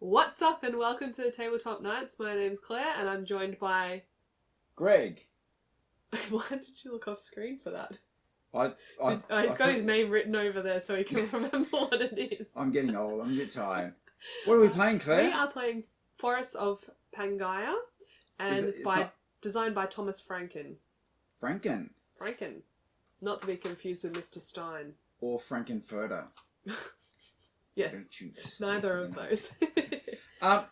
What's up and welcome to the Tabletop Nights. My name's Claire and I'm joined by... Greg. Why did you look off screen for that? He's got his name written over there so he can remember what it is. I'm getting old. I'm a bit tired. What are we playing, Claire? We are playing Forests of Pangaia and designed by Thomas Franken. Franken. Not to be confused with Mr. Stein. Or Frankenfurter. Yes, neither of those. All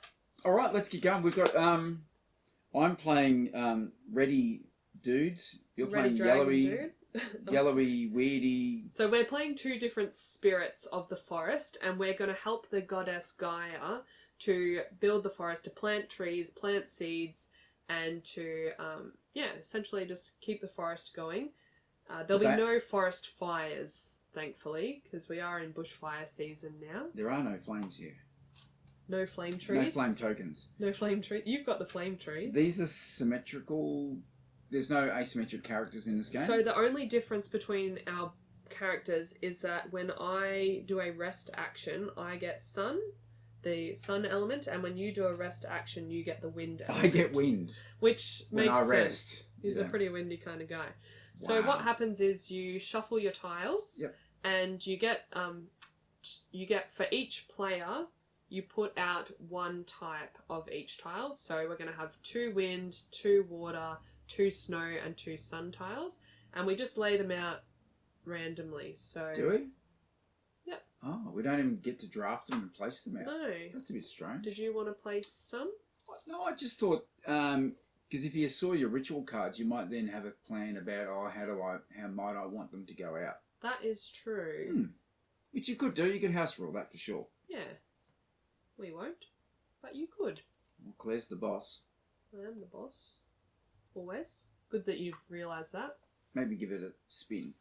right, let's get going. We've got... I'm playing Ready Dudes. You're Ready playing Dragon Yellowy, weirdy... So we're playing two different spirits of the forest, and we're going to help the goddess Gaia to build the forest, to plant trees, plant seeds, and to, essentially just keep the forest going. There'll be no forest fires, thankfully, because we are in bushfire season now. There are no flames here. No flame trees? No flame tokens. No flame trees. You've got the flame trees. These are symmetrical... There's no asymmetric characters in this game. So the only difference between our characters is that when I do a rest action, I get sun, the sun element, and when you do a rest action, you get the wind element. I get wind. Which when makes I sense. Rest. He's a pretty windy kind of guy. So what happens is you shuffle your tiles, and you get for each player, you put out one type of each tile. So we're going to have 2 wind, 2 water, 2 snow, and 2 sun tiles, and we just lay them out randomly. So do we? Yep. Oh, we don't even get to draft them and place them out. No. That's a bit strange. Did you want to place some? No, I just thought because if you saw your ritual cards, you might then have a plan about how might I want them to go out. That is true. Which you could do. You could house rule that for sure. Yeah. We won't, but you could. Well, Claire's the boss. I am the boss. Always. Good that you've realised that. Maybe give it a spin.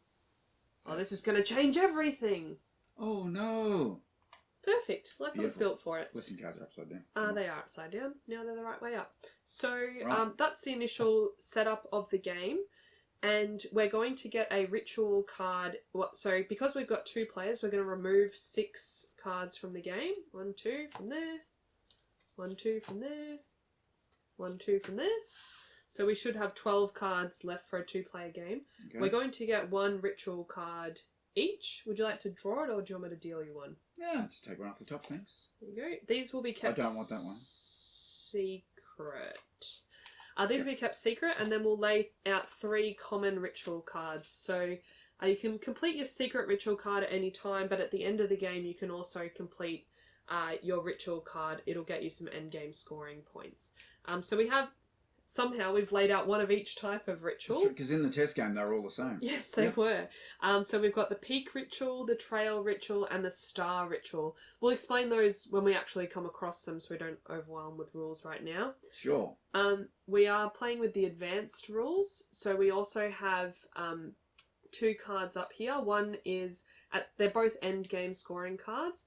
Oh, this is going to change everything. Oh, no. Perfect. Like I was built for it. Blessing cards are upside down. They are upside down. Now they're the right way up. So right. That's the initial setup of the game. And we're going to get a ritual card. So because we've got 2 players, we're going to remove 6 cards from the game. 1, 2 from there. 1, 2 from there. 1, 2 from there. So we should have 12 cards left for a 2-player game. Okay. We're going to get 1 ritual card each. Would you like to draw it, or do you want me to deal you one? Yeah, just take one off the top, thanks. There you go. These will be kept... I don't want that one. Secret. These will be kept secret, and then we'll lay out 3 common ritual cards. So you can complete your secret ritual card at any time, but at the end of the game you can also complete your ritual card. It'll get you some endgame scoring points. So somehow we've laid out 1 of each type of ritual. Because in the test game they were all the same. Yes, they were. So we've got the peak ritual, the trail ritual, and the star ritual. We'll explain those when we actually come across them so we don't overwhelm with rules right now. Sure. We are playing with the advanced rules. So we also have 2 cards up here. One is, they're both end game scoring cards.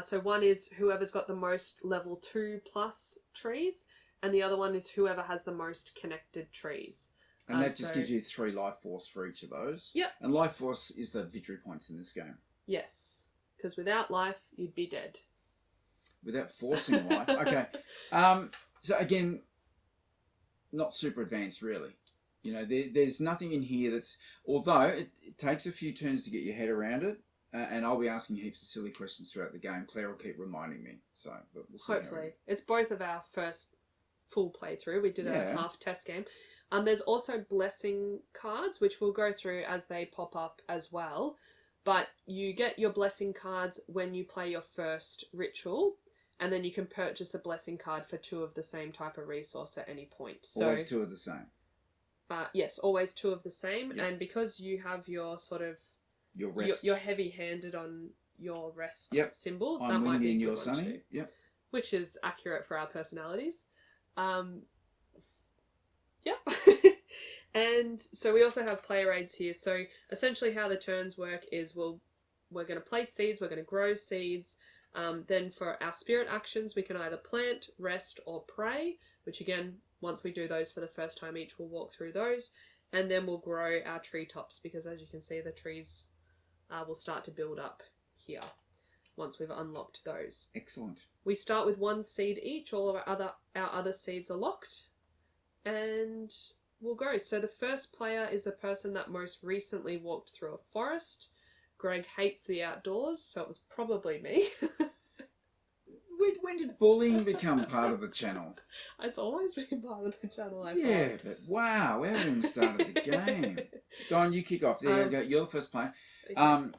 So one is whoever's got the most level 2 plus trees, and the other one is whoever has the most connected trees. And that just gives you 3 life force for each of those. Yep. And life force is the victory points in this game. Yes. Because without life, you'd be dead. Without forcing life. Okay. So again, not super advanced really. You know, there's nothing in here that's... Although it takes a few turns to get your head around it. And I'll be asking heaps of silly questions throughout the game. Claire will keep reminding me. But we'll see. Hopefully. It's both of our first full playthrough. We did a half test game. There's also blessing cards, which we'll go through as they pop up as well. But you get your blessing cards when you play your first ritual, and then you can purchase a blessing card for 2 of the same type of resource at any point. So, always 2 of the same. Yes, always 2 of the same. Yep. And because you have your sort of... Your rest. You're heavy-handed on your rest symbol. I'm that might be and a you're good one sunny. too. Yep. Which is accurate for our personalities. And so we also have player aids here. So essentially how the turns work is we're going to place seeds, we're going to grow seeds. Then for our spirit actions, we can either plant, rest, or pray, which again, once we do those for the first time each, we'll walk through those. And then we'll grow our treetops because as you can see, the trees will start to build up here. once we've unlocked those. Excellent. We start with 1 seed each. All of our other seeds are locked. And we'll go. So the first player is a person that most recently walked through a forest. Greg hates the outdoors, so it was probably me. When did bullying become part of the channel? It's always been part of the channel, I Yeah, but wow, we haven't even started the game. Go on, you kick off. There you go. You're the first player. Okay.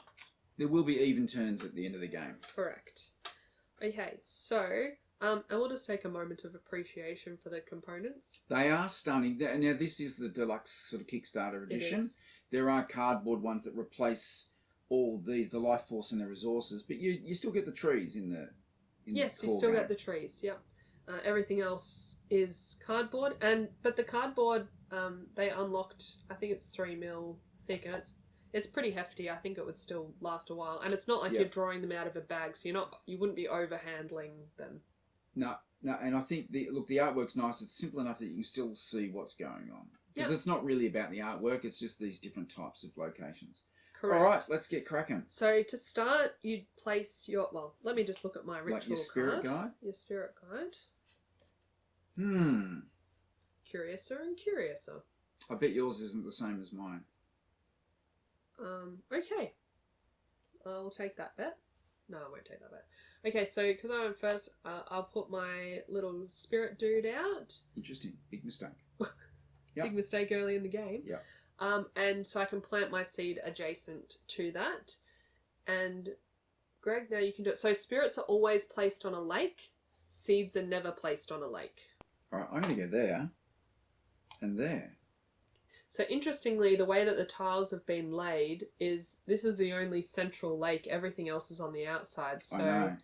There will be even turns at the end of the game. Correct. Okay, so, and we'll just take a moment of appreciation for the components. They are stunning. Now, this is the deluxe sort of Kickstarter edition. It is. There are cardboard ones that replace all these, the life force and the resources, but you still get the trees in the Yes, the you core still game. get the trees, yep. Everything else is cardboard, but the cardboard, they unlocked, I think it's 3 mil thick, and it's pretty hefty. I think it would still last a while, and it's not like Yep. you're drawing them out of a bag, so you wouldn't be overhandling them. No, and I think the artwork's nice. It's simple enough that you can still see what's going on. Because it's not really about the artwork, it's just these different types of locations. Correct. All right, let's get cracking. So to start, you'd place let me just look at my ritual Like your spirit card. guide? Your spirit guide. Curiouser and curiouser. I bet yours isn't the same as mine. Okay. I'll take that bet. No, I won't take that bet. Okay, so because I went first, I'll put my little spirit dude out. Interesting. Big mistake. Big mistake early in the game. Yeah. And so I can plant my seed adjacent to that. And Greg, now you can do it. So spirits are always placed on a lake. Seeds are never placed on a lake. All right, I'm going to go there and there. So interestingly, the way that the tiles have been laid is this is the only central lake. Everything else is on the outside. So, I know.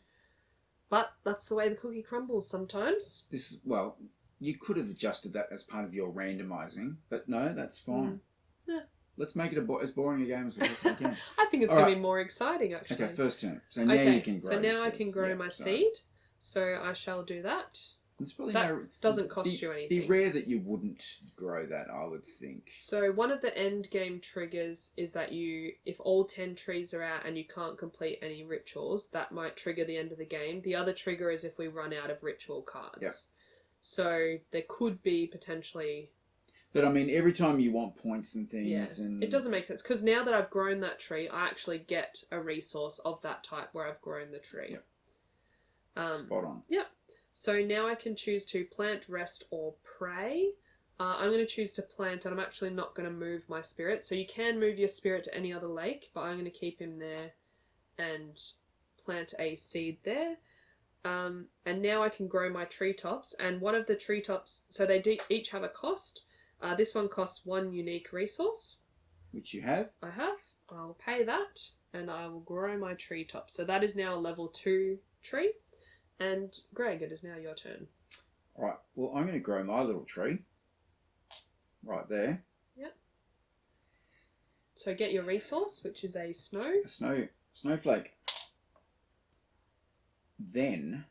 But that's the way the cookie crumbles sometimes. Well, you could have adjusted that as part of your randomising, but no, that's fine. Yeah. Let's make it as boring a game as we possibly can. I think it's going to be more exciting, actually. Okay, first turn. So now you can grow. So now your I can seeds. grow Yeah, my so seed. So I shall do that. It's probably That doesn't cost you anything. Be rare that you wouldn't grow that, I would think. So one of the end game triggers is that if all 10 trees are out and you can't complete any rituals, that might trigger the end of the game. The other trigger is if we run out of ritual cards. Yep. So there could be potentially... But I mean, every time you want points and things... and it doesn't make sense. Because now that I've grown that tree, I actually get a resource of that type where I've grown the tree. Yep. Spot on. Yep. So now I can choose to plant, rest, or pray. I'm going to choose to plant, and I'm actually not going to move my spirit. So you can move your spirit to any other lake, but I'm going to keep him there and plant a seed there. And now I can grow my treetops. And one of the treetops, so they each have a cost. This one costs 1 unique resource. Which you have. I have. I'll pay that, and I will grow my treetop. So that is now a level 2 tree. And Greg, it is now your turn. All right. Well, I'm going to grow my little tree. Right there. Yep. So get your resource, which is a snow. A snowflake. Then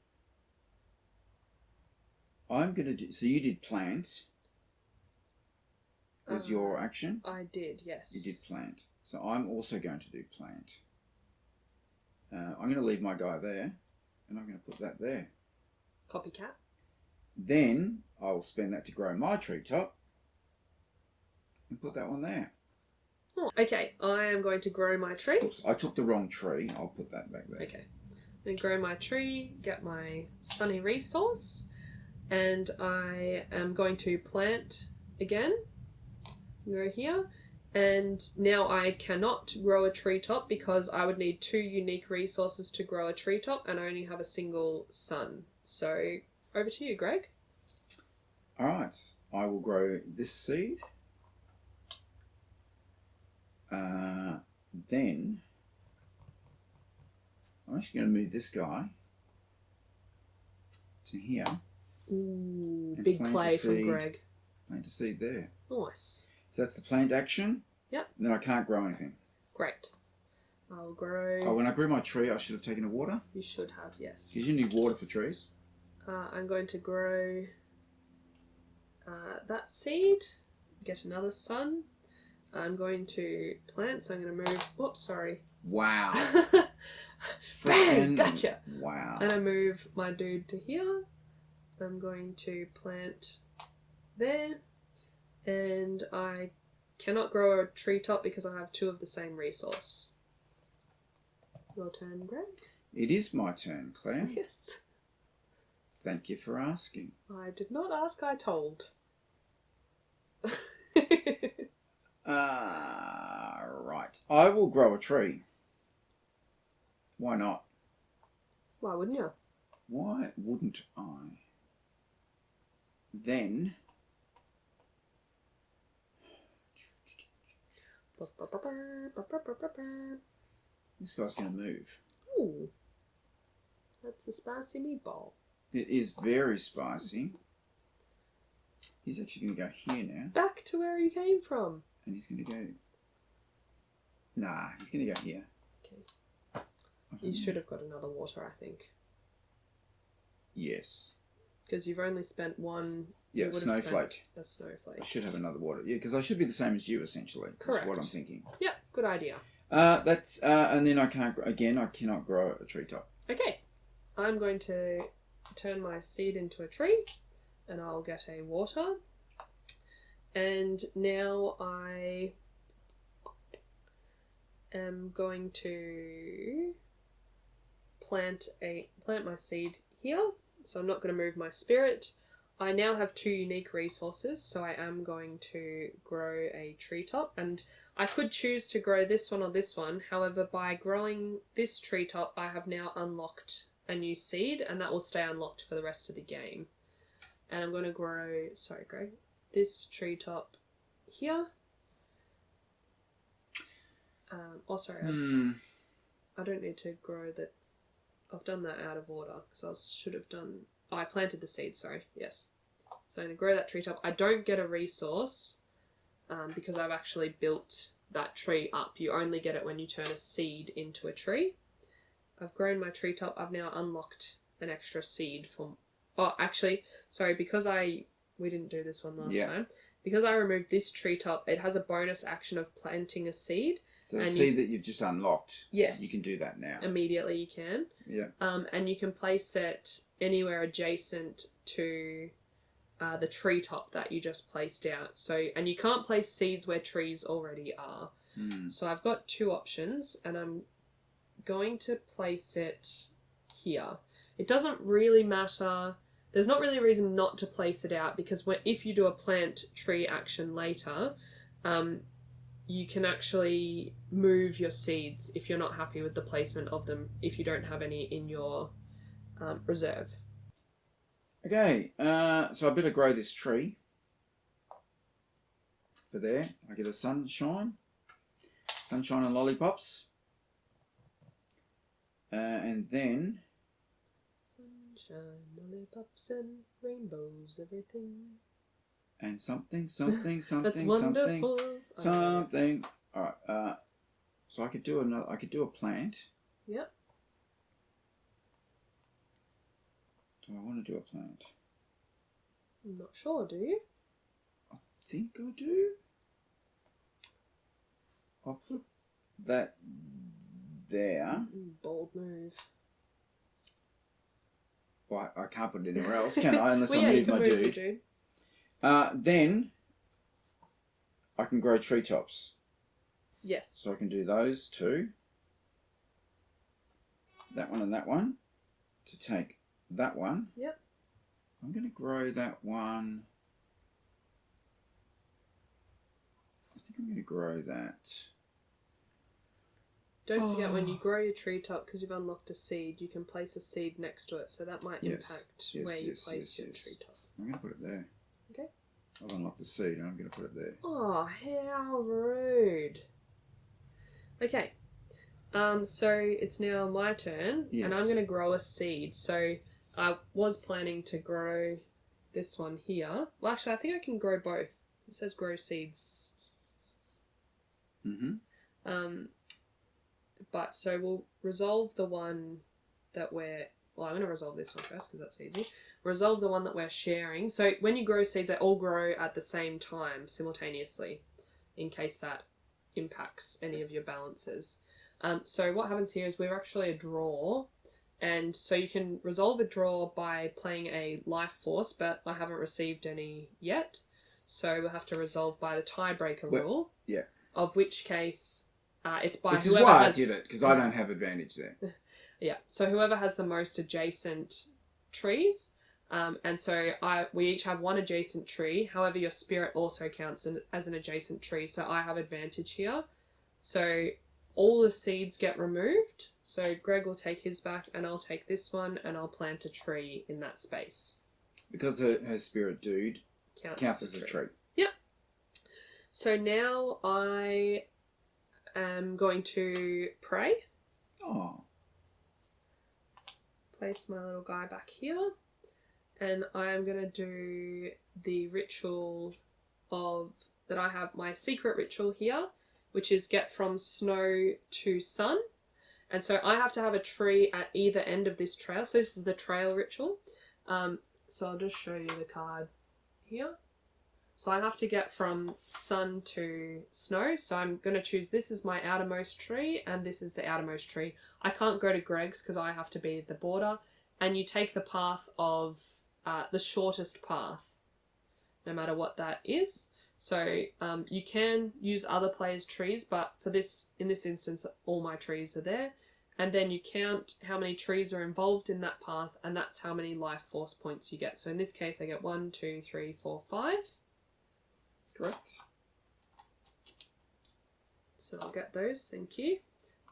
I'm going to do... So you did plant as your action? I did, yes. You did plant. So I'm also going to do plant. I'm going to leave my guy there. And I'm going to put that there. Copycat. Then I'll spend that to grow my treetop. And put that one there. Oh, okay, I am going to grow my tree. Oops, I took the wrong tree. I'll put that back there. Okay. Then grow my tree, get my sunny resource. And I am going to plant again. Go here. And now I cannot grow a treetop because I would need 2 unique resources to grow a treetop, and I only have a single sun. So over to you, Greg. All right. I will grow this seed. Then I'm actually going to move this guy to here. Ooh, And big plant a play from seed. Greg. Plant a seed there. Nice. So that's the plant action. Yep. And then I can't grow anything. Great. I'll grow... Oh, when I grew my tree, I should have taken a water. You should have, yes. Because you need water for trees. I'm going to grow that seed. Get another sun. I'm going to plant, so I'm going to move... Whoops, sorry. Wow. Bang! Gotcha! Wow. And I move my dude to here. I'm going to plant there. And I cannot grow a treetop because I have 2 of the same resource. Your turn, Greg? It is my turn, Claire. Yes. Thank you for asking. I did not ask, I told. Right. I will grow a tree. Why not? Why wouldn't you? Why wouldn't I? Then... this guy's going to move. Ooh. That's a spicy meatball. It is very spicy. He's actually going to go here now. Back to where he came from. And he's going to go... nah, he's going to go here. Okay. You should have got another water, I think. Yes. Because you've only spent one... Yeah, snowflake. A snowflake. I should have another water. Yeah, because I should be the same as you, essentially. Correct. That's what I'm thinking. Yeah, good idea. And then I cannot grow a treetop. Okay. I'm going to turn my seed into a tree, and I'll get a water. And now I am going to plant my seed here. So I'm not going to move my spirit. I now have 2 unique resources, so I am going to grow a treetop. And I could choose to grow this one or this one. However, by growing this treetop, I have now unlocked a new seed, and that will stay unlocked for the rest of the game. And I'm going to grow, sorry Greg, this treetop here. I don't need to grow that. I've done that out of order because I should have done... oh, I planted the seed, sorry. Yes. So I'm going to grow that treetop. I don't get a resource because I've actually built that tree up. You only get it when you turn a seed into a tree. I've grown my treetop. I've now unlocked an extra seed from... oh, actually, sorry, because we didn't do this one last time. Because I removed this treetop, it has a bonus action of planting a seed. So the seed that you've just unlocked, yes, you can do that now. Immediately you can. Yeah. And you can place it anywhere adjacent to the treetop that you just placed out. So, and you can't place seeds where trees already are. So I've got 2 options, and I'm going to place it here. It doesn't really matter. There's not really a reason not to place it out, because if you do a plant tree action later, you can actually move your seeds if you're not happy with the placement of them, if you don't have any in your reserve. Okay, so I better grow this tree for there. I get a sunshine and lollipops. And then... sunshine, lollipops and rainbows, everything. And something, That's wonderful. something. All right. So I could do a plant. Yep. Do I want to do a plant? I'm not sure. Do you? I think I do. I'll put that there. Bold move. Well, I can't put it anywhere else, can I? Unless well, I you move can my move your dude. dude. Then I can grow treetops. Yes. So I can do those 2. That one and that one. To take that one. Yep. I'm going to grow that one. I think I'm going to grow that. Don't forget, when you grow your treetop, because you've unlocked a seed, you can place a seed next to it, so that might impact where you place your treetop. I'm going to put it there. Okay. I've unlocked the seed and I'm going to put it there. Oh, how rude. Okay. So it's now my turn, and I'm going to grow a seed. So I was planning to grow this one here. Well, actually, I think I can grow both. It says grow seeds. But so we'll resolve the one that we're... well, I'm going to resolve this one first because that's easy. Resolve the one that we're sharing. So when you grow seeds, they all grow at the same time, simultaneously, in case that impacts any of your balances. So what happens here is we're actually a draw. And so you can resolve a draw by playing a life force, but I haven't received any yet. So we'll have to resolve by the tiebreaker rule. Yeah. Of which case, it's by Which is whoever why has... I did it, because I don't have advantage there. Yeah. So whoever has the most adjacent trees. And so we each have one adjacent tree. However, your spirit also counts as an adjacent tree. So I have advantage here. So all the seeds get removed. So Greg will take his back and I'll take this one and I'll plant a tree in that space. Because her spirit dude counts as a tree. Yep. So now I am going to pray. Oh. Place my little guy back here. And I am going to do the ritual that I have my secret ritual here, which is get from snow to sun. And so I have to have a tree at either end of this trail. So this is the trail ritual. So I'll just show you the card here. So I have to get from sun to snow. So I'm going to choose this as my outermost tree and this is the outermost tree. I can't go to Greg's because I have to be the border. And you take the path of the shortest path, no matter what that is. So you can use other players' trees, but in this instance, all my trees are there. And then you count how many trees are involved in that path, and that's how many life force points you get. So in this case, I get 1, 2, 3, 4, 5. Correct. So I'll get those, thank you.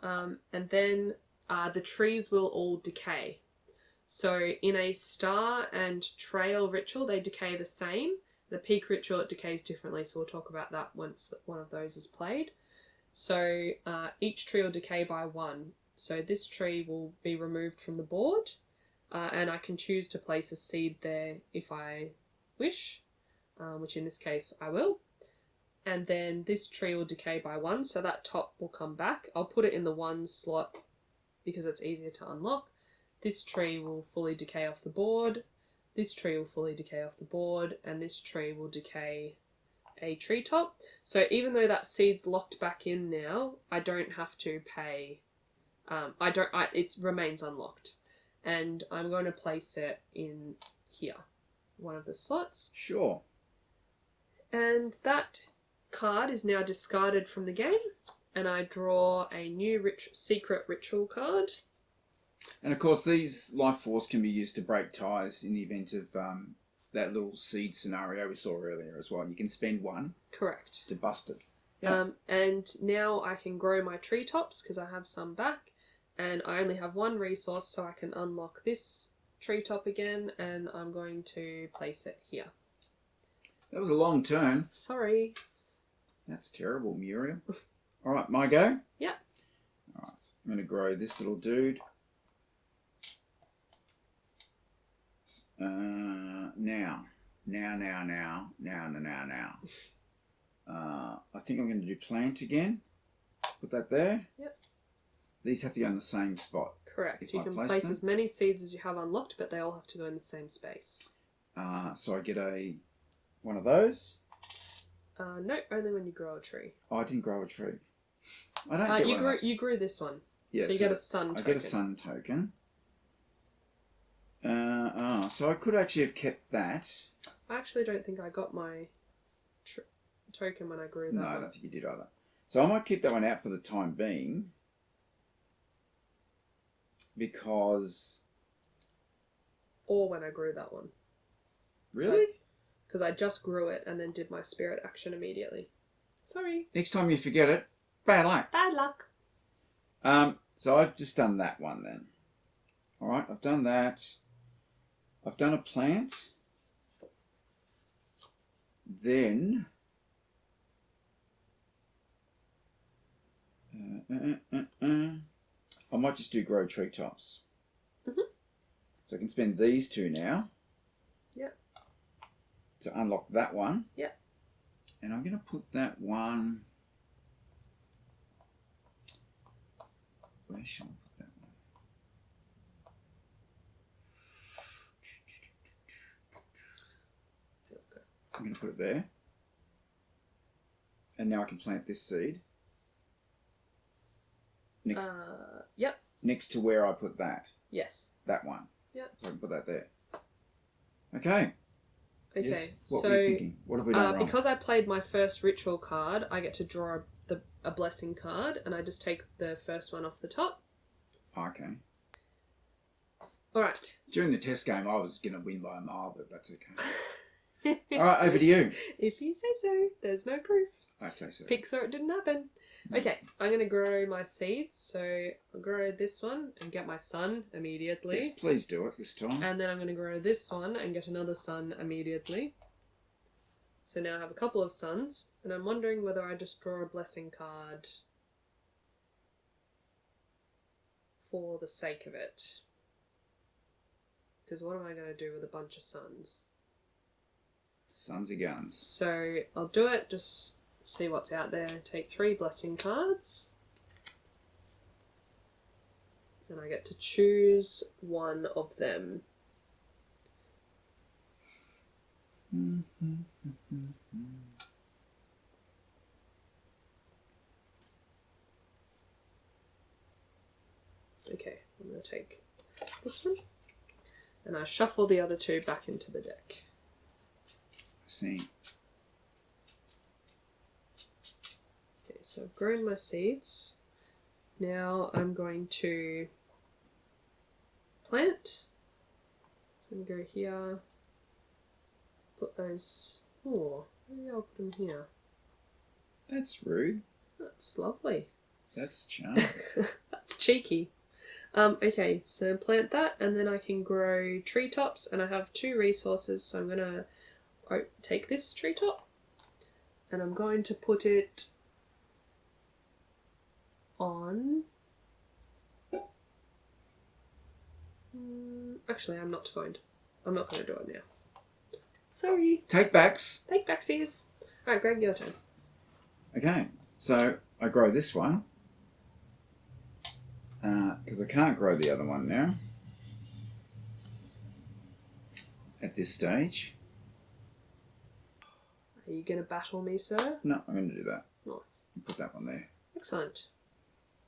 And then the trees will all decay. So in a star and trail ritual, they decay the same. The peak ritual, it decays differently, so we'll talk about that once one of those is played. So each tree will decay by 1. So this tree will be removed from the board, and I can choose to place a seed there if I wish, which in this case I will. And then this tree will decay by 1, so that top will come back. I'll put it in the 1 slot because it's easier to unlock. This tree will fully decay off the board. This tree will fully decay off the board, and this tree will decay a treetop. So even though that seed's locked back in now, I don't have to pay. It remains unlocked, and I'm going to place it in here, one of the slots. Sure. And that card is now discarded from the game, and I draw a new secret ritual card. And of course, these life force can be used to break ties in the event of that little seed scenario we saw earlier as well. You can spend 1. Correct. To bust it. Yeah. And now I can grow my treetops because I have some back, and I only have 1 resource, so I can unlock this treetop again, and I'm going to place it here. That was a long turn. Sorry. That's terrible, Muriel. All right, my go? Yeah. All right, I'm going to grow this little dude. Now. I think I'm going to do plant again. Put that there. Yep. These have to go in the same spot. Correct. You can place as many seeds as you have unlocked, but they all have to go in the same space. So I get one of those. No, only when you grow a tree. Oh, I didn't grow a tree. I don't get one of those. You grew this one. Yeah, so you get a sun token. I get a sun token. So I could actually have kept that. I actually don't think I got my token when I grew that No, one. I don't think you did either. So I might keep that one out for the time being. Because... Or when I grew that one. Really? Because I just grew it and then did my spirit action immediately. Sorry. Next time you forget it, bad luck. Bad luck. So I've just done that one then. Alright, I've done that. I've done a plant. Then... I might just do grow treetops. Mm-hmm. So I can spend these 2 now. Yep. To unlock that one. Yep. And I'm going to put that one... Where shall I put that one? I'm going to put it there. And now I can plant this seed. Next, Yep. next to where I put that. Yes. That one. Yep. So I can put that there. Okay. Okay. Yes. What so were you thinking? What have we done wrong? because I played my first ritual card, I get to draw a blessing card, and I just take the first one off the top. Okay. All right. During the test game, I was going to win by a mile, but that's okay. All right, over to you. If you say so, there's no proof. I say so. Pick so it didn't happen. Okay, I'm going to grow my seeds. So I'll grow this one and get my sun immediately. Yes, please do it this time. And then I'm going to grow this one and get another sun immediately. So now I have a couple of suns, and I'm wondering whether I just draw a blessing card for the sake of it. Because what am I going to do with a bunch of suns? Sons of guns. So I'll do it, just see what's out there. Take 3 blessing cards. And I get to choose one of them. Okay, I'm going to take this one. And I shuffle the other 2 back into the deck. I see. Okay, so I've grown my seeds. Now I'm going to plant. So I'm going to go here. Put those... Oh, maybe I'll put them here. That's rude. That's lovely. That's charming. That's cheeky. Okay, so plant that, and then I can grow treetops, and I have 2 resources, so I'm going to take this treetop, and I'm going to put it on... Actually, I'm not going to do it now. Sorry. Take backs. Take backsies. Alright, Greg, your turn. Okay, so I grow this one. Because I can't grow the other one now. At this stage. Are you going to battle me, sir? No, I'm going to do that. Nice. Put that one there. Excellent.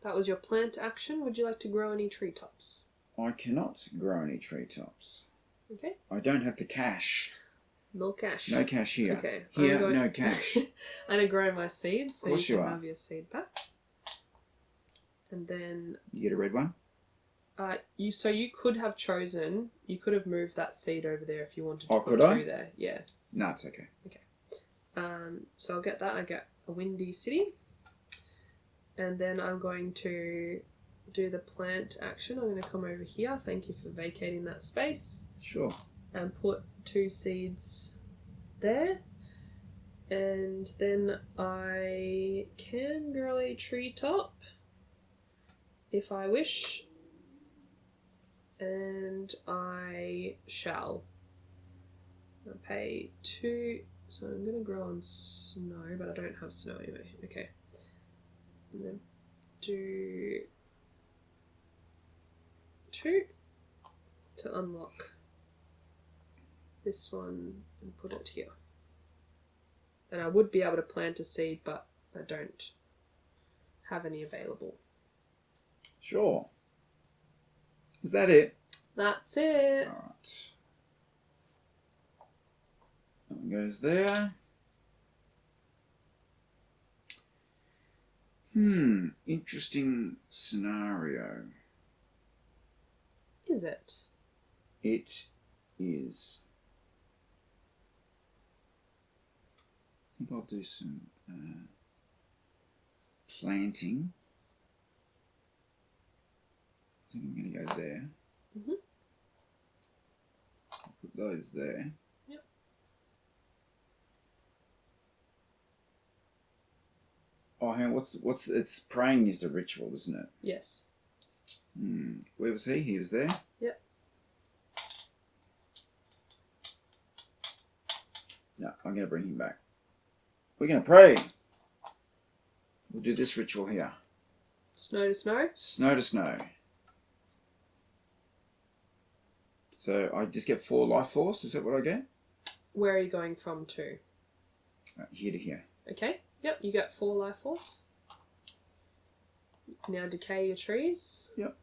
That was your plant action. Would you like to grow any treetops? I cannot grow any treetops. Okay. I don't have the cash. No cash. No cash here. Okay. Here, no cash. I'm going to grow my seeds, so Of course you you can are. have your seed back. And then... You get a red one? You could have chosen... You could have moved that seed over there if you wanted to Oh, put could I? 2 there. Yeah. No, it's okay. So I'll get that. I get a windy city. And then I'm going to do the plant action. I'm going to come over here. Thank you for vacating that space. Sure. And put 2 seeds there. And then I can grow a treetop if I wish. And I shall. I'll pay 2. So I'm going to grow on snow, but I don't have snow anyway. Okay. And then do 2 to unlock this one and put it here. And I would be able to plant a seed, but I don't have any available. Sure. Is that it? That's it. Alright. That one goes there. Interesting scenario. Is it? It is. I think I'll do some planting. I think I'm going to go there. Mm-hmm. I'll put those there. Yep. Oh, hang on, what's it's praying is the ritual, isn't it? Yes. Where was he? He was there? Yep. No, I'm going to bring him back. We're going to pray. We'll do this ritual here. Snow to snow? Snow to snow. So I just get 4 life force. Is that what I get? Where are you going from to? Here to here. Okay. Yep, you get 4 life force. Now decay your trees. Yep.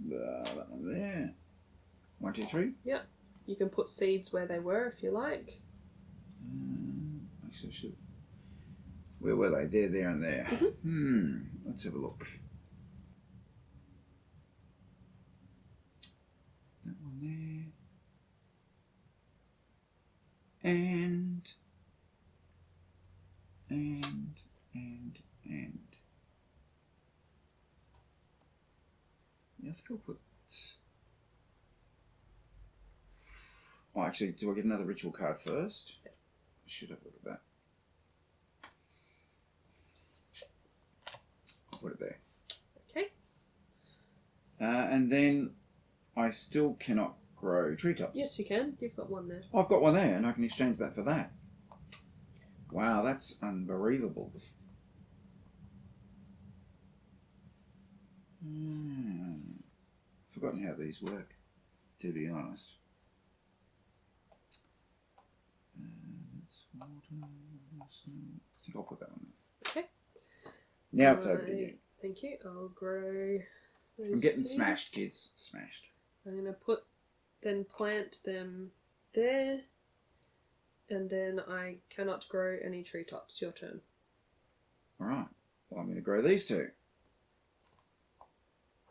That one there. 1, 2, 3. Yep. You can put seeds where they were if you like. Actually, I should have... Where were they? There, and there. Mm-hmm. Let's have a look. That one there. And. Yes, I'll put... Oh, actually, do I get another ritual card first? I should have a look at that. I'll put it there. Okay. And then I still cannot grow treetops. Yes, you can. You've got one there. Oh, I've got one there, and I can exchange that for that. Wow, that's unbelievable. Forgotten how these work, to be honest. That's water. I think I'll put that one there. Okay. Now it's over to you. Thank you. I'll grow those I'm getting seeds. smashed, kids. Smashed. I'm going to plant them there. And then I cannot grow any treetops. Your turn. All right. Well, I'm going to grow these two.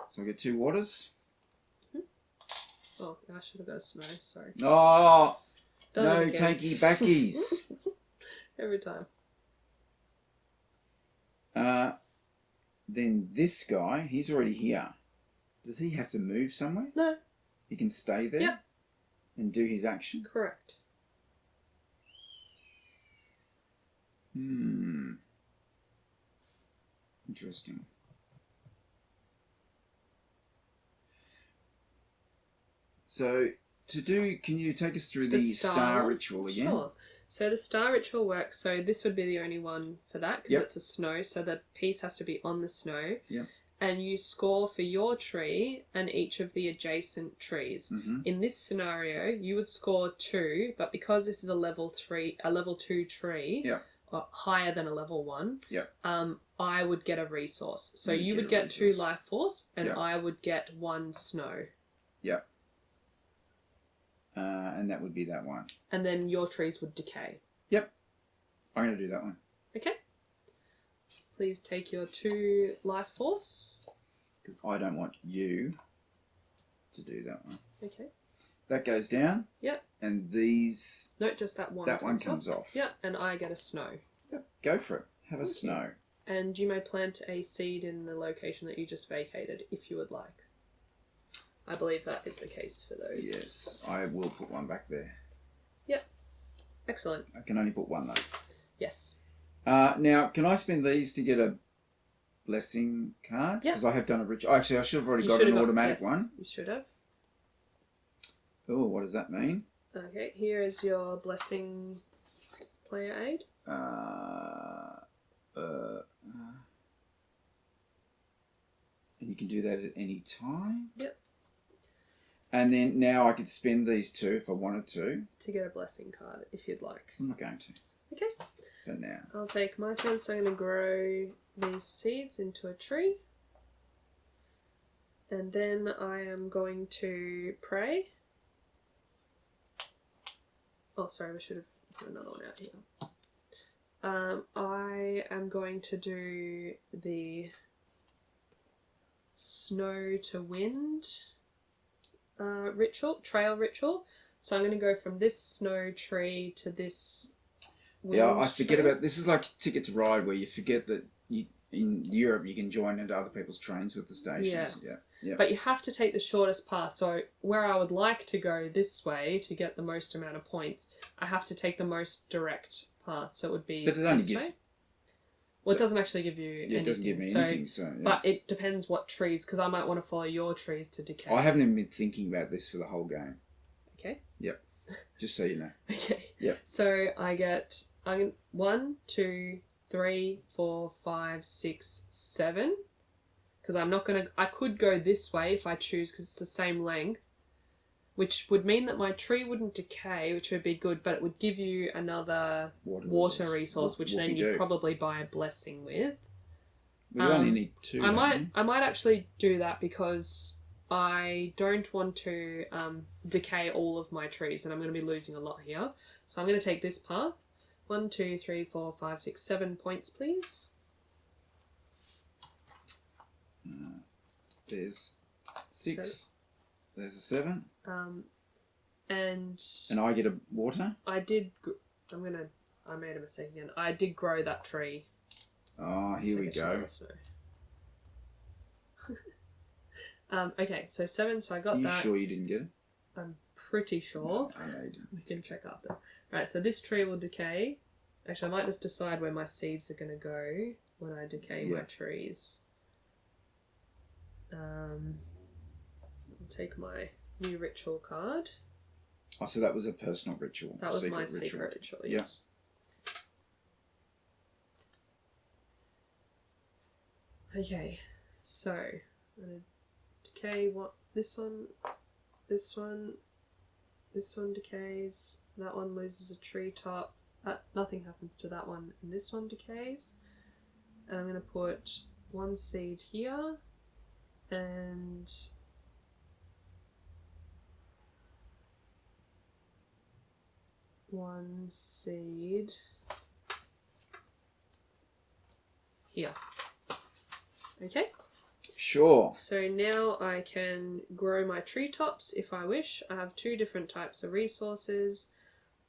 So I get 2 waters. Oh, I should have got a snow. Sorry. Oh, Done no it again. takey backies. Every time. Then this guy, he's already here. Does he have to move somewhere? No. He can stay there? Yep. And do his action? Correct. Interesting. So, can you take us through the star ritual again? Sure. So the star ritual works, so this would be the only one for that, because it's a snow, so the piece has to be on the snow. Yep. And you score for your tree and each of the adjacent trees. Mm-hmm. In this scenario, you would score 2, but because this is a level 2 tree, or higher than a level 1, I would get a resource. So you would get 2 life force, and I would get 1 snow. Yep. And that would be that one. And then your trees would decay. Yep. I'm going to do that one. Okay. Please take your 2 life force. Because I don't want you to do that one. Okay. That goes down. Yep. And these... No, just that one. That one comes off. Yep. And I get a snow. Yep. Go for it. Have a snow. And you may plant a seed in the location that you just vacated if you would like. I believe that is the case for those. Yes. I will put one back there. Yep. Excellent. I can only put one though. Yes. Now, can I spend these to get a blessing card? Yeah. Because I have done a ritual. Actually, I should have already got an automatic one. You should have. Oh, what does that mean? Okay, here is your blessing player aid. And you can do that at any time? Yep. And then now I could spend these 2 if I wanted to get a blessing card if you'd like. I'm not going to. Okay. For now. I'll take my turn, so I'm going to grow these seeds into a tree. And then I am going to pray. Oh, sorry, I should have put another one out here. I am going to do the snow to wind trail ritual. So I'm going to go from this snow tree to this wind I forget tree. about... This is like Ticket to Ride, where you forget that in Europe you can join into other people's trains with the stations. Yes. Yeah. But you have to take the shortest path. So where I would like to go this way to get the most amount of points, I have to take the most direct path. So it would be But it only this gives... way. Well, it doesn't actually give you anything. It doesn't give me anything, so... Yeah. But it depends what trees, because I might want to follow your trees to decay. I haven't even been thinking about this for the whole game. Okay. Yep. Just so you know. Okay. Yep. So I get 1, 2, 3, 4, 5, 6, 7. Because I'm not going to... I could go this way if I choose, because it's the same length. Which would mean that my tree wouldn't decay, which would be good, but it would give you another water resource, which then you'd probably buy a blessing with. We only need 2. I might actually do that because I don't want to decay all of my trees, and I'm going to be losing a lot here. So I'm going to take this path. 1, 2, 3, 4, 5, 6, 7 points, please. There's 6. There's a 7. And I get a water. I did. I made a mistake again. I did grow that tree. Oh, here we go. Okay, so 7. So I got Are you that. sure you didn't get it? I'm pretty sure. No, I know you didn't. We can check after. Right, so this tree will decay. Actually, I might just decide where my seeds are going to go when I decay my trees. I'll take my new ritual card. Oh, so that was a personal ritual. That was my secret ritual, yes. Yeah. Okay, so I'm going to decay this one, this one decays, that one loses a treetop, nothing happens to that one, and this one decays. And I'm going to put 1 seed here, and one seed here. Okay. Sure. So now I can grow my treetops if I wish. I have 2 different types of resources.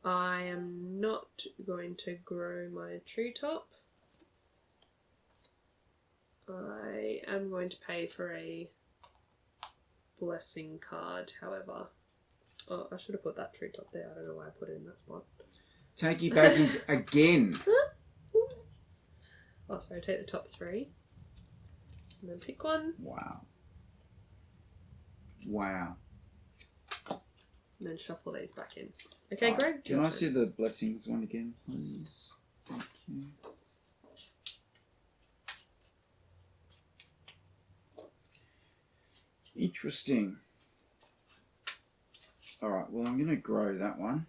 I am not going to grow my treetop. I am going to pay for a blessing card, however. Oh, I should have put that treetop there. I don't know why I put it in that spot. Takey backies again. Oops. Oh, sorry. Take the top 3. And then pick one. Wow. And then shuffle these back in. Okay, Greg. Can I see the blessings one again, please? Thank you. Interesting. Alright, well, I'm going to grow that one.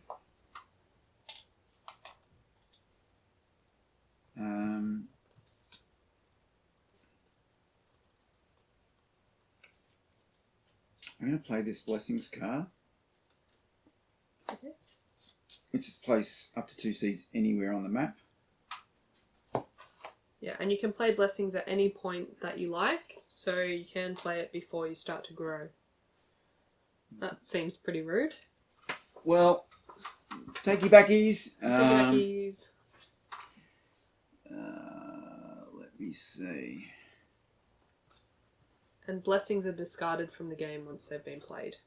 I'm going to play this blessings card. Okay. Which is place up to 2 seeds anywhere on the map. Yeah, and you can play blessings at any point that you like, so you can play it before you start to grow. That seems pretty rude. Well, takey backies. Backies. Let me see. And blessings are discarded from the game once they've been played.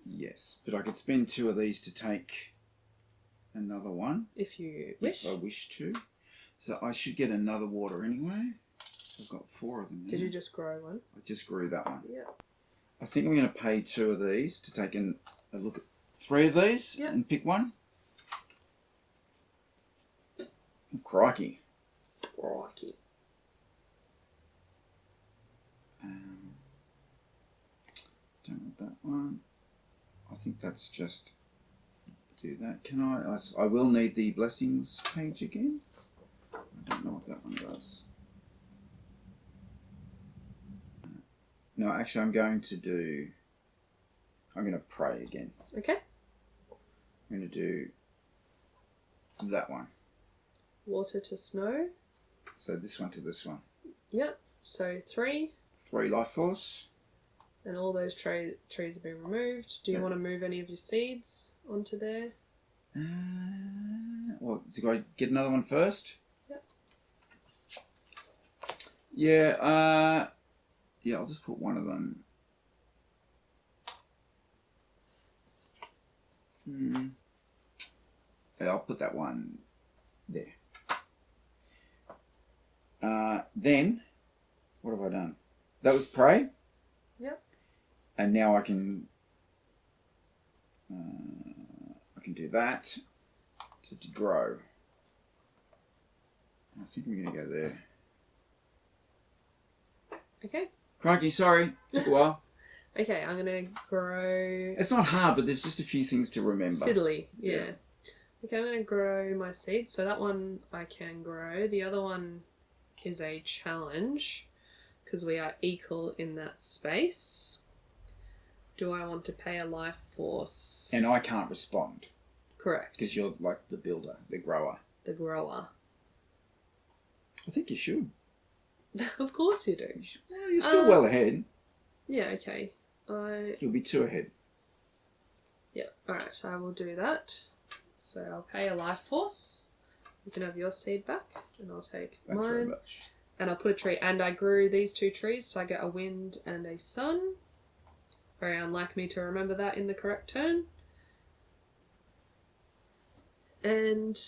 Yes, but I could spend 2 of these to take another one. If you wish. If I wish to. So I should get another water anyway. I've got 4 of them now. Did you just grow one? I just grew that one. Yeah. I think I'm going to pay 2 of these to take a look at 3 of these and pick one. Oh, crikey. Crikey. Don't want that one. I think that's just do that. Can I will need the blessings page again. I don't know what that one does. No, actually I'm going to pray again. Okay. I'm going to do that one. Water to snow. So this one to this one. Yep. So 3. 3 life force. And all those trees have been removed. Do you want to move any of your seeds onto there? Well, do I get another one first? Yep. Yeah, I'll just put one of them. Yeah, I'll put that one there. Then, what have I done? That was pray. Yep. And now I can do that to grow. I think I'm going to go there. Okay. Crikey, sorry. Took a while. Okay, I'm going to grow... It's not hard, but there's just a few things to remember. Fiddly, yeah. Okay, I'm going to grow my seeds. So that one I can grow. The other one is a challenge because we are equal in that space. Do I want to pay a life force? And I can't respond. Correct. Because you're like the builder, the grower. The grower. I think you should. Of course you do. Well, you're still well ahead. Yeah, okay. You'll be 2 ahead. Yeah, alright, I will do that. So I'll pay a life force. You can have your seed back, and I'll take Thanks mine. very much. And I'll put a tree. And I grew these 2 trees, so I get a wind and a sun. Very unlike me to remember that in the correct turn. And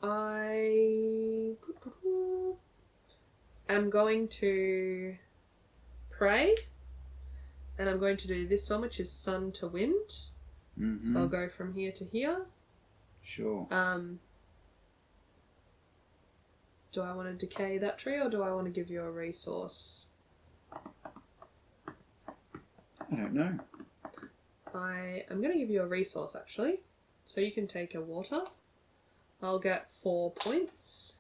I am going to pray. And I'm going to do this one, which is sun to wind. Mm-hmm. So I'll go from here to here. Sure. Do I want to decay that tree or do I want to give you a resource? I don't know. I am going to give you a resource actually. So you can take a water. I'll get 4 points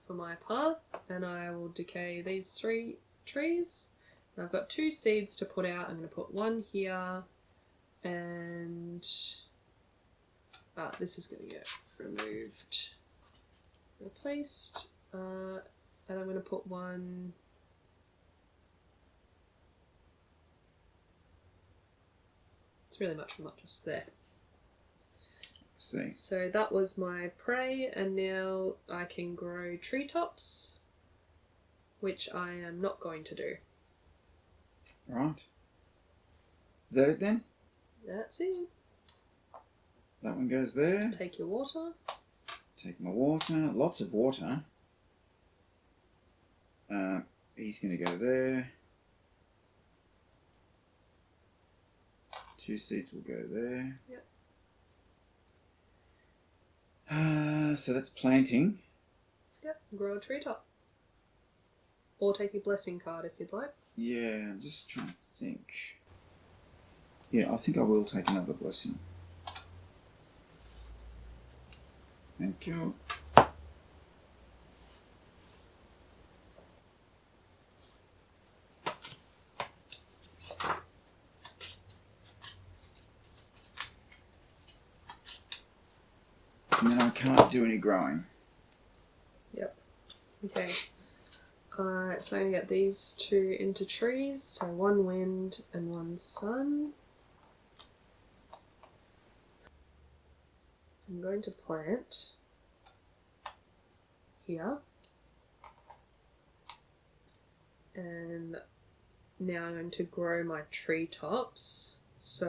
for my path and I will decay these 3 trees. And I've got 2 seeds to put out. I'm going to put 1 here and this is going to get removed. Replaced, and I'm going to put 1. It's really much just there. See. So that was my prey, and now I can grow treetops, which I am not going to do. Right. Is that it then? That's it. That one goes there. Take your water. Take my water. Lots of water. He's going to go there. 2 seeds will go there. Yep. So that's planting. Yep. Grow a treetop. Or take a blessing card if you'd like. Yeah, I'm just trying to think. Yeah, I think I will take another blessing. Thank you. And then I can't do any growing. Yep. Okay. Alright, so I'm going to get these 2 into trees. So 1 wind and 1 sun. I'm going to plant here. And now I'm going to grow my treetops. So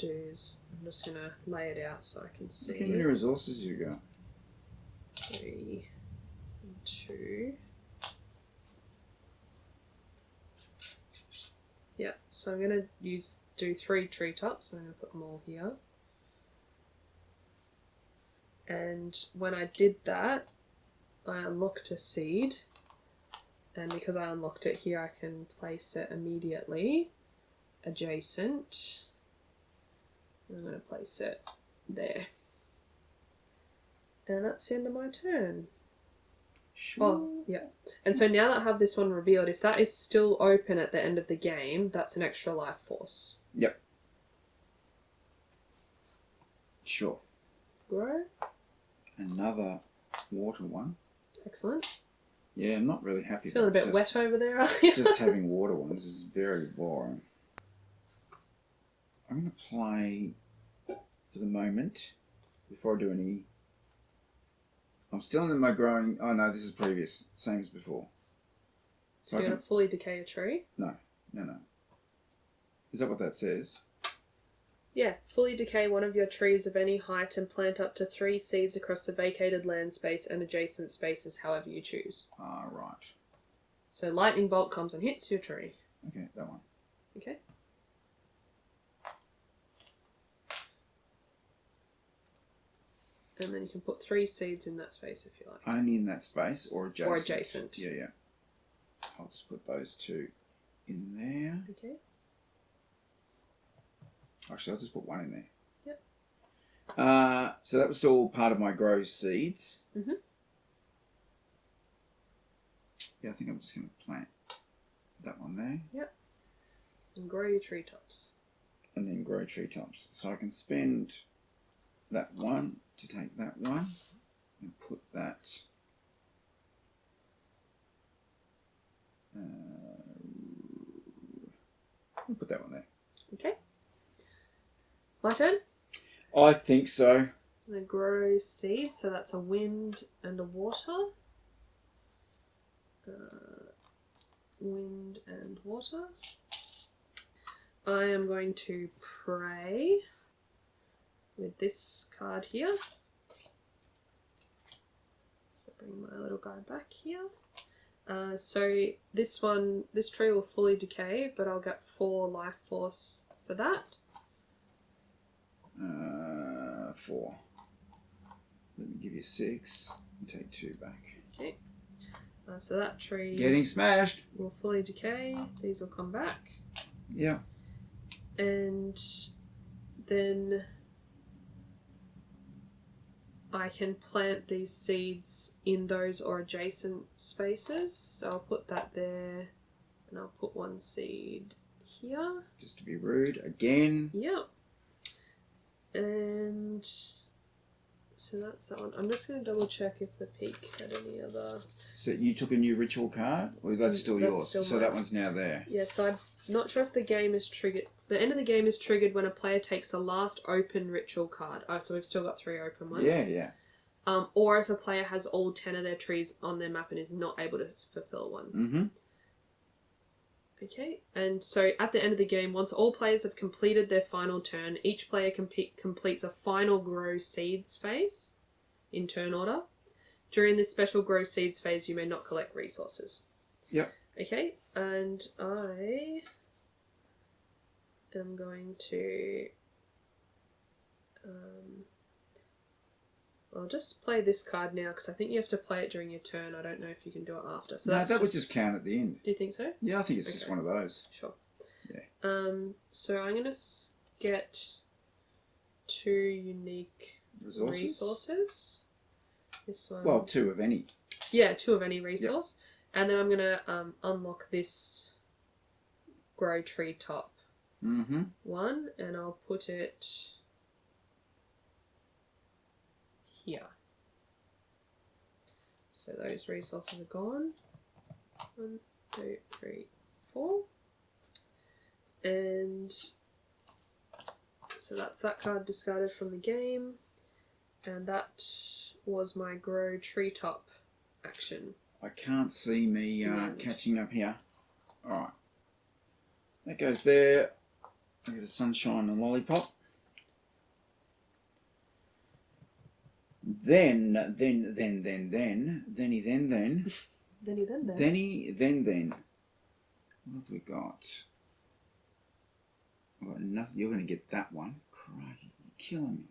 I'm just going to lay it out so I can see. Look how many resources you got. 3 and 2. Yeah, so I'm going to do 3 treetops. So I'm going to put them all here. And when I did that, I unlocked a seed. And because I unlocked it here, I can place it immediately adjacent. I'm going to place it there. And that's the end of my turn. Sure. Oh, yeah. And so now that I have this one revealed, if that is still open at the end of the game, that's an extra life force. Yep. Sure. Grow. Another water one. Excellent. Yeah, I'm not really happy. Feeling a bit wet over there, are you? Just having water ones is very boring. I'm going to play for the moment before I do any. I'm still in my growing. Oh no, this is previous, same as before. So you're going to fully decay a tree? No. Is that what that says? Yeah, fully decay one of your trees of any height and plant up to 3 seeds across the vacated land space and adjacent spaces however you choose. Ah, right. So lightning bolt comes and hits your tree. Okay, that one. Okay. And then you can put 3 seeds in that space if you like. Only in that space or adjacent? Or adjacent. Yeah. I'll just put those 2 in there. Okay. Actually, I'll just put 1 in there. Yep. So that was all part of my grow seeds. Mhm. Yeah, I think I'm just going to plant that one there. Yep. And grow your treetops. And then grow treetops. So I can spend that one to take that one and put that. I'll put that one there. Okay. My turn. I think so. I'm going to grow seeds, so that's a wind and a water. Wind and water. I am going to pray with this card here. So bring my little guy back here. So this tree will fully decay, but I'll get 4 life force for that. 4. Let me give you 6 and take 2 back. Okay. So that tree Getting smashed. will fully decay. These will come back. Yeah. And then I can plant these seeds in those or adjacent spaces. So I'll put that there and I'll put 1 seed here. Just to be rude again. Yep. And so that's that one. I'm just going to double check if the peak had any other... So you took a new ritual card? Or that's still yours? Still so mine. that one's now there. Yeah, so I'm not sure if the game is triggered. The end of the game is triggered when a player takes a last open ritual card. Oh, so we've still got 3 open ones. Yeah. Or if a player has all 10 of their trees on their map and is not able to fulfill one. Mm-hmm. Okay, and so at the end of the game, once all players have completed their final turn, each player completes a final grow seeds phase in turn order. During this special grow seeds phase, you may not collect resources. Yep. Okay, and I am going to... I'll just play this card now because I think you have to play it during your turn. I don't know if you can do it after. So No, that would just count at the end. Do you think so? Yeah, I think it's just one of those. Sure. Yeah. So I'm going to get 2 unique resources. This one. Well, 2 of any. Yeah, 2 of any resource. Yep. And then I'm going to unlock this grow tree top one, and I'll put it here. So those resources are gone. 1, 2, 3, 4. And so that's that card discarded from the game. And that was my grow treetop action. I can't see me catching up here. Alright. That goes there. I get a sunshine and lollipop. Then. What have we got? I've got nothing. You're going to get that one. Crikey, you're killing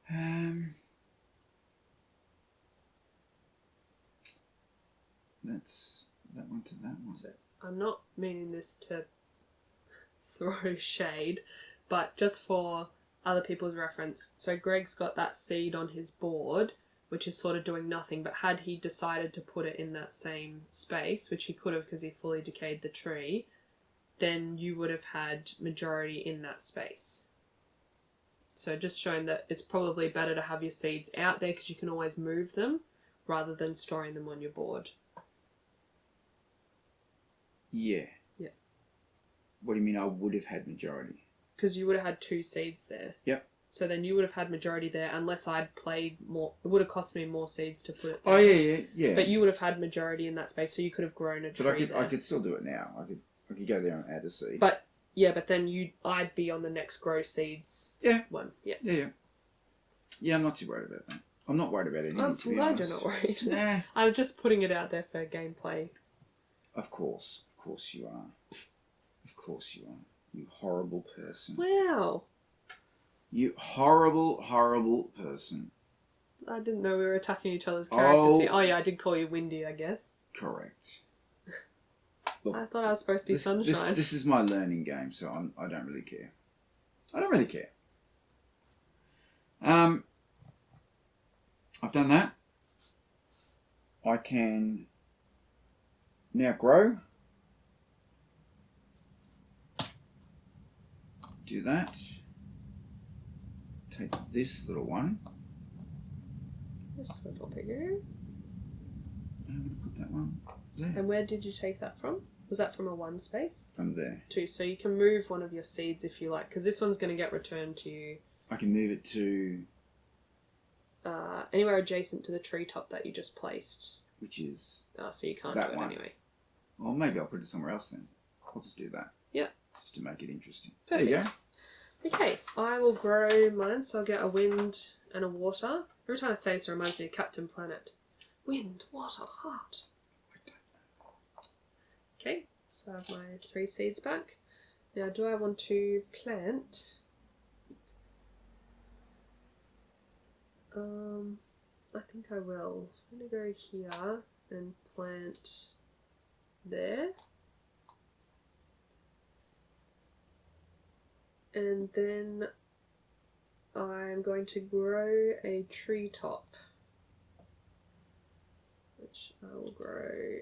me. That's that one to that one. So I'm not meaning this to throw shade, but just for other people's reference. So Greg's got that seed on his board, which is sort of doing nothing, but had he decided to put it in that same space, which he could have because he fully decayed the tree, then you would have had majority in that space. So just showing that it's probably better to have your seeds out there because you can always move them rather than storing them on your board. Yeah. Yeah. What do you mean I would have had majority? Because you would have had 2 seeds there. Yep. So then you would have had majority there unless I'd played more. It would have cost me more seeds to put it there. Oh, yeah. But you would have had majority in that space, so you could have grown a tree But I could still do it now. I could go there and add a seed. But then I'd be on the next grow seeds one. Yeah. Yeah, I'm not too worried about that. I'm not worried about anything, to be glad honest. you're not worried. Nah. I was just putting it out there for gameplay. Of course you are. Of course you are. You horrible person. Wow. You horrible, horrible person. I didn't know we were attacking each other's characters here. Oh Yeah, I did call you Windy, I guess. Correct. Look, I thought I was supposed to be Sunshine. This is my learning game, so I don't really care. I don't really care. I've done that. I can now grow. Do that. Take this little one. This little bigger. I'm going to put that one there. And where did you take that from? Was that from a 1 space? From there. 2. So you can move one of your seeds if you like, because this one's going to get returned to you. I can move it to... anywhere adjacent to the treetop that you just placed. Which is... So you can't that do it one. anyway. Well, maybe I'll put it somewhere else then. I'll just do that. Yeah. Just to make it interesting. Perfect. There you go. Okay, I will grow mine, so I'll get a wind and a water. Every time I say this, it reminds me of Captain Planet. Wind, water, heart. Okay, so I have my 3 seeds back. Now, do I want to plant? I think I will. I'm going to go here and plant there. And then I'm going to grow a treetop, which I will grow.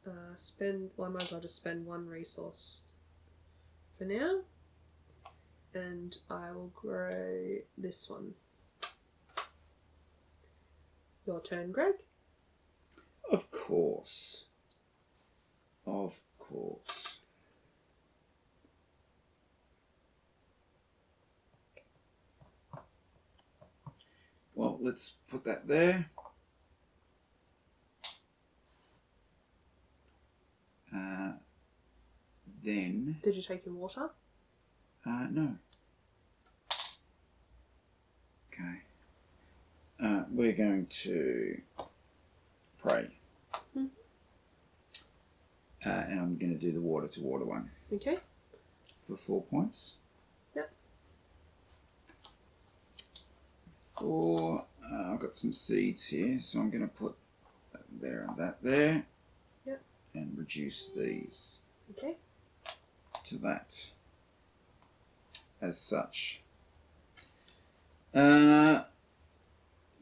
I might as well just spend 1 resource for now, and I will grow this one. Your turn, Greg. Of course. Of course. Well, let's put that there. Then... Did you take your water? No. Okay. We're going to pray. Mm-hmm. And I'm going to do the water to water one. Okay. For 4 points. Yep. 4. I've got some seeds here, so I'm going to put that there and that there. Yep. And reduce these. Okay. To that. As such.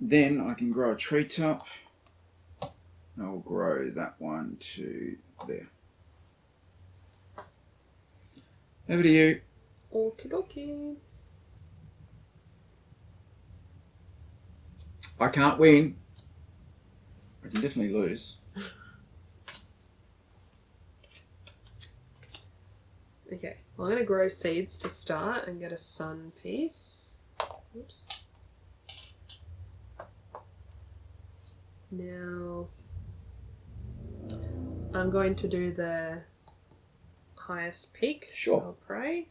Then I can grow a treetop. And I'll grow that one to there. Over to you. Okie dokie. I can't win. I can definitely lose. Okay, well, I'm going to grow seeds to start and get a sun piece. Oops. Now, I'm going to do the highest peak. Sure. So I'll pray.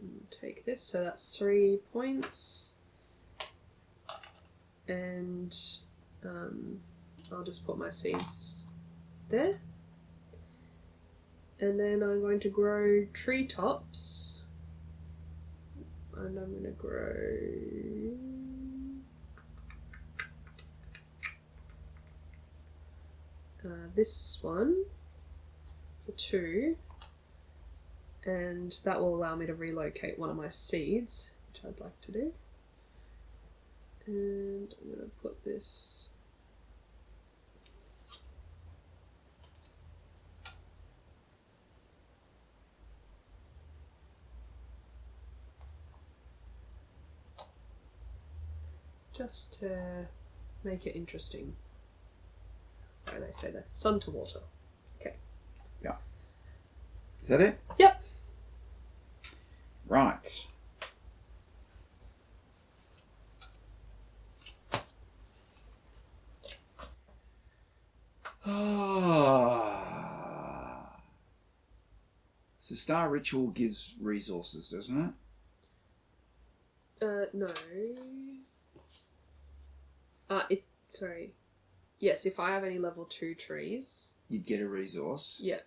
And take this, so that's 3 points. And I'll just put my seeds there. And then I'm going to grow treetops. And I'm going to grow... this one for 2. And that will allow me to relocate one of my seeds, which I'd like to do. And I'm going to put this... just to make it interesting. Sorry, they say that. Sun to water. Okay. Yeah. Is that it? Yep. Right. So Star Ritual gives resources, doesn't it? No. Sorry. Yes, if I have any level 2 trees. You'd get a resource. Yeah.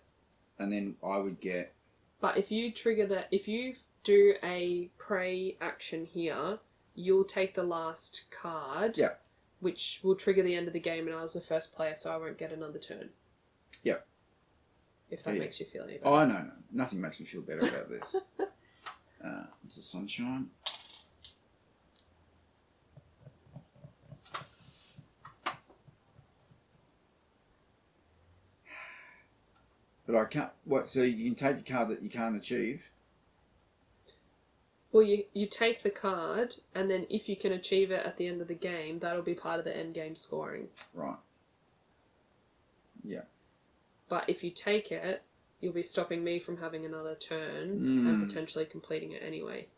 And then I would get... But if you trigger that, if you do a pray action here, you'll take the last card. Yeah. Which will trigger the end of the game, and I was the first player, so I won't get another turn. Yep. If that makes you feel any better. Oh, no. Nothing makes me feel better about this. It's a sunshine. But I can't. What? So you can take a card that you can't achieve. Well, you take the card, and then if you can achieve it at the end of the game, that'll be part of the end game scoring. Right. Yeah. But if you take it, you'll be stopping me from having another turn and potentially completing it anyway.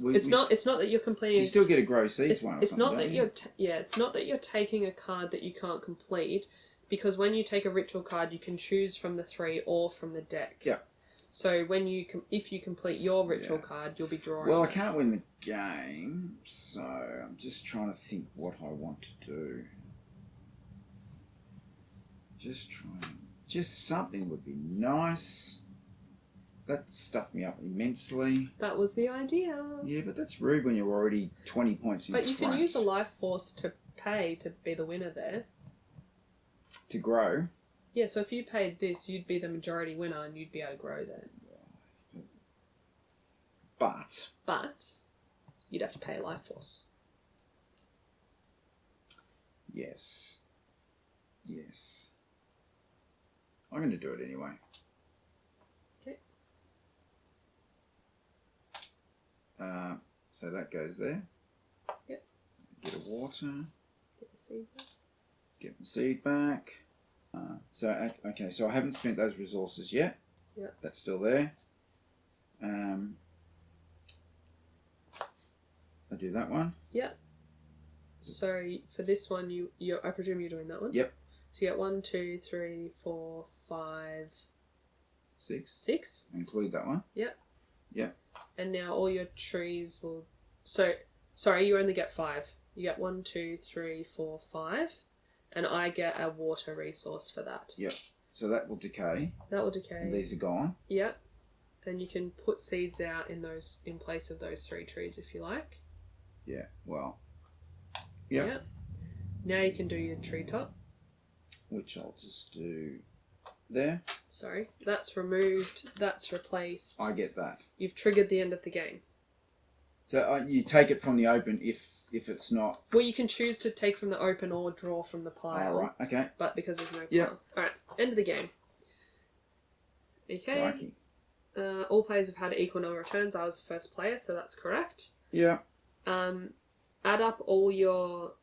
It's not that you're completing. You still get a grow seeds one. It's not that you're. It's not that you're taking a card that you can't complete, because when you take a ritual card, you can choose from the 3 or from the deck. Yeah. So if you complete your ritual card, you'll be drawing. Well, I can't win the game, so I'm just trying to think what I want to do. Just something would be nice. That stuffed me up immensely. That was the idea. Yeah, but that's rude when you're already 20 points in front. But you can use a life force to pay to be the winner there. To grow? Yeah, so if you paid this, you'd be the majority winner and you'd be able to grow there. But you'd have to pay a life force. Yes. I'm going to do it anyway. Okay. So that goes there. Yep. Get a water. Get the seed back. Get the seed back. So I haven't spent those resources yet. Yep. That's still there. I do that one. Yep. So for this one, I presume you're doing that one. Yep. So you get 1, 2, 3, 4, 5, 6. Include that one. Yep. Yep. And now all your trees will. So sorry, you only get 5. You get 1, 2, 3, 4, 5, and I get a water resource for that. Yep. So that will decay. And these are gone. Yep. And you can put seeds out in place of those 3 trees if you like. Yeah. Well. Yep. Yep. Now you can do your treetop. Which I'll just do there. Sorry. That's removed. That's replaced. I get that. You've triggered the end of the game. So you take it from the open if it's not... Well, you can choose to take from the open or draw from the pile. Oh, right. Okay. But because there's no pile. Yep. Alright. End of the game. Okay. Crikey. All players have had equal number of turns. I was the first player, so that's correct. Yeah. Add up all your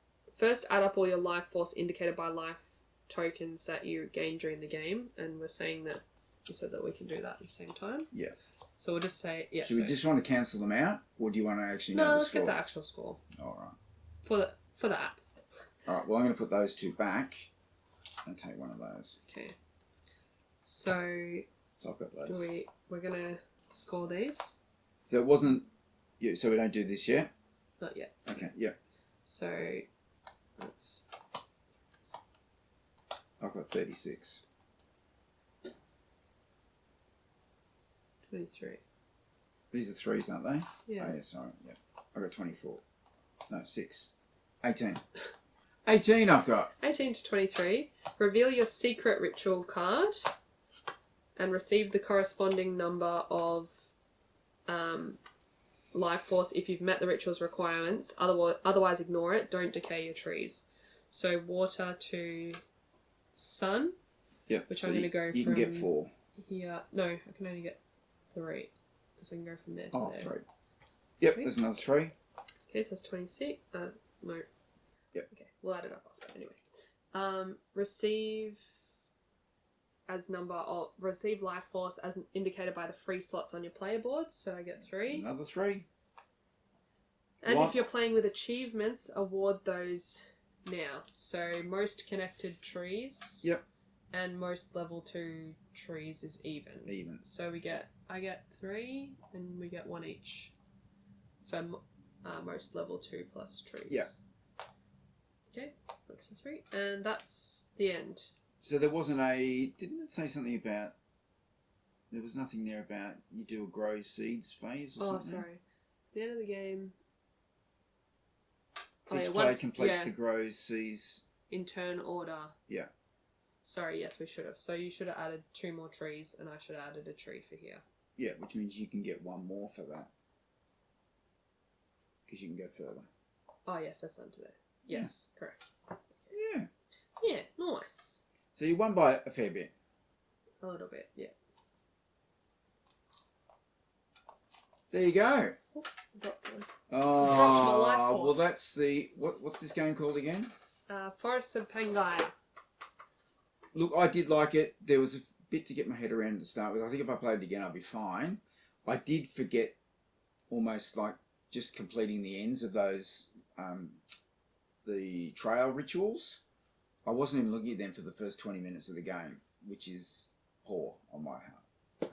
life force indicated by life tokens that you gain during the game, and we're saying that you said that we can do that at the same time. Yeah. So we'll just say Should we just want to cancel them out, or do you want to actually know the score? Let's get the actual score. All right. For the app. All right. Well, I'm going to put those 2 back and take one of those. Okay. So I've got those. We're gonna score these. So it wasn't. Yeah. So we don't do this yet. Not yet. Okay. Yeah. So let's. I've got 36. 23. These are 3s, aren't they? Yeah. Oh, yeah, sorry. Yeah. I've got 24. No, 6. 18. 18 I've got. 18 to 23. Reveal your secret ritual card and receive the corresponding number of life force if you've met the ritual's requirements. Otherwise, ignore it. Don't decay your trees. So water to sun. Yep. Which so I'm going to go from... You can get 4. Here. No, I can only get 3. So I can go from there to there. 3. Yep, 3. there's another 3. Okay, so that's 26. No. Yep. Okay, we'll add it up after. Anyway. Receive life force as indicated by the free slots on your player board. So I get 3. Another 3. And if you're playing with achievements, award those now. So most connected trees. Yep. And most level 2 trees is even. So I get 3 and we get 1 each for most level 2 plus trees. Yeah. Okay, that's 3. And that's the end. So there wasn't didn't it say something about, there was nothing there about you do a grow seeds phase or something? Oh, sorry. The end of the game. Each player completes the grow seeds. In turn order. Yeah. Sorry, yes, we should have. So you should have added 2 more trees and I should have added a tree for here. Yeah, which means you can get 1 more for that. because you can go further. Oh yeah, first line to there. Yes, correct. Yeah. Yeah, nice. So you won by a fair bit. A little bit, yeah. There you go. Dropped one. Oh, Dropped my life force. well, that's the what's this game called again? Forests of Pangaia. Look, I did like it. There was a bit to get my head around to start with. I think if I played it again, I'd be fine. I did forget almost like just completing the ends of those the trail rituals. I wasn't even looking at them for the first 20 minutes of the game, which is poor on my part.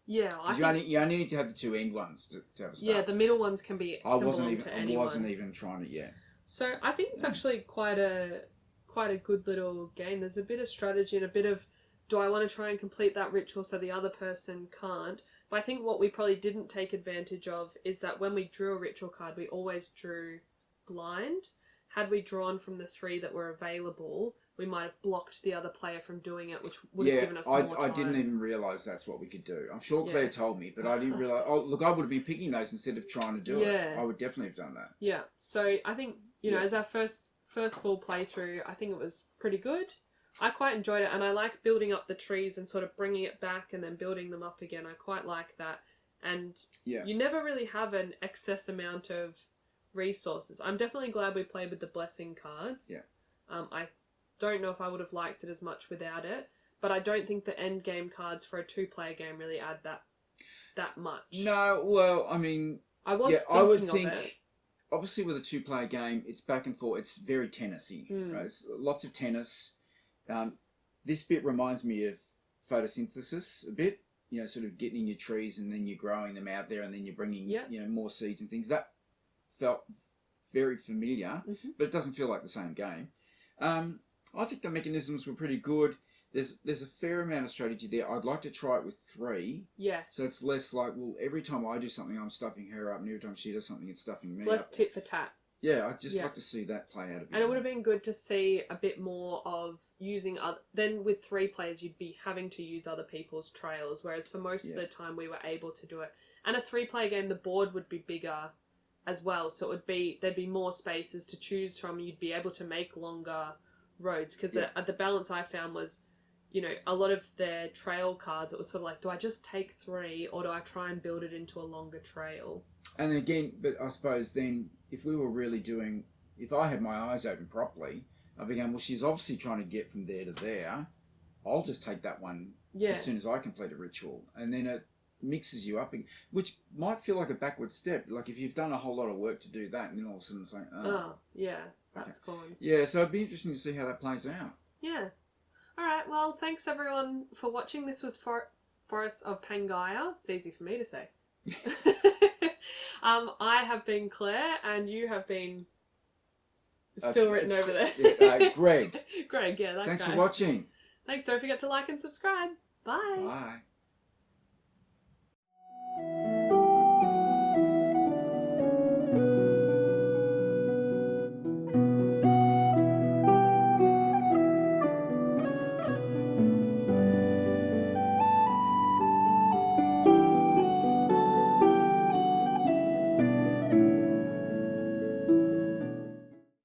Yeah, You only need to have the two end ones to have a start. Yeah, the middle ones can be. I wasn't even trying it yet. So I think it's actually quite a good little game. There's a bit of strategy and a bit of, do I want to try and complete that ritual so the other person can't? But I think what we probably didn't take advantage of is that when we drew a ritual card, we always drew blind. Had we drawn from the 3 that were available, we might have blocked the other player from doing it, which would have given us more time. I didn't even realise that's what we could do. I'm sure Claire told me, but I didn't realise. Oh, look, I would have been picking those instead of trying to do it. I would definitely have done that. Yeah. So I think, you know, as our first full playthrough, I think it was pretty good. I quite enjoyed it, and I like building up the trees and sort of bringing it back and then building them up again. I quite like that. And you never really have an excess amount of resources. I'm definitely glad we played with the blessing cards. I don't know if I would have liked it as much without it, but I don't think the end game cards for a 2-player game really add that much. No, well, I mean, I would think of it. Obviously with a 2-player game, it's back and forth. It's very tennisy, right? It's lots of tennis. This bit reminds me of photosynthesis a bit. You know, sort of getting in your trees and then you're growing them out there and then you're bringing more seeds and things. That felt very familiar, but it doesn't feel like the same game. I think the mechanisms were pretty good. There's a fair amount of strategy there. I'd like to try it with 3. Yes. So it's less like, well, every time I do something, I'm stuffing her up, and every time she does something, it's stuffing me up. Less tit for tat. Yeah, I'd just like to see that play out a bit. And it would have been good to see a bit more of using other. Then with 3 players, you'd be having to use other people's trails, whereas for most of the time we were able to do it. And a 3-player game, the board would be bigger as well, so there'd be more spaces to choose from. You'd be able to make longer roads, because the balance I found was, you know, a lot of their trail cards, it was sort of like, do I just take 3 or do I try and build it into a longer trail? And again, but I suppose then, if we were really if I had my eyes open properly, I'd be going, well, she's obviously trying to get from there to there. I'll just take that one as soon as I complete a ritual. And then it mixes you up, which might feel like a backward step. Like if you've done a whole lot of work to do that, and then all of a sudden it's like, that's gone. Yeah, so it'd be interesting to see how that plays out. Yeah. All right, well, thanks everyone for watching. This was Forest of Pangaia. It's easy for me to say. Yes. I have been Claire, and you have been still written over there. Greg. Greg, that Thanks guy. for watching. Thanks. Don't forget to like and subscribe. Bye. Bye.